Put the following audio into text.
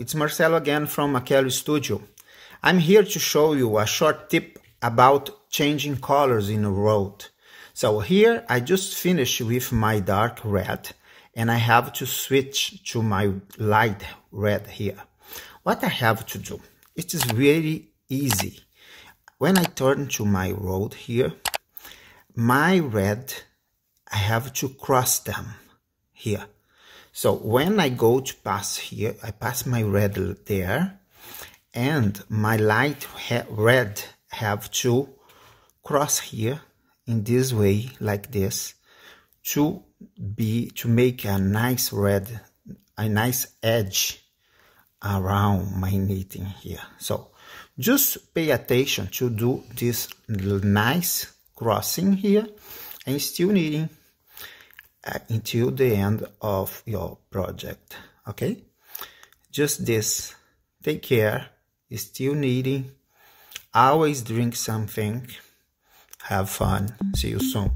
it's Marcelo again from Makeloo Studio. I'm here to show you a short tip about changing colors in a road. So here I just finished with my dark red and I have to switch to my light red here. What I have to do, it is really easy. When I turn to my road here, my red, I have to cross them here. So when I go to pass here, I pass my red there, and my light red have to cross here in this way, like this, to make a nice red, a nice edge around my knitting here. So just pay attention to do this nice crossing here and still knitting until the end of your project. Okay, just this. Take care. Still knitting. Always drink something. Have fun. See you soon.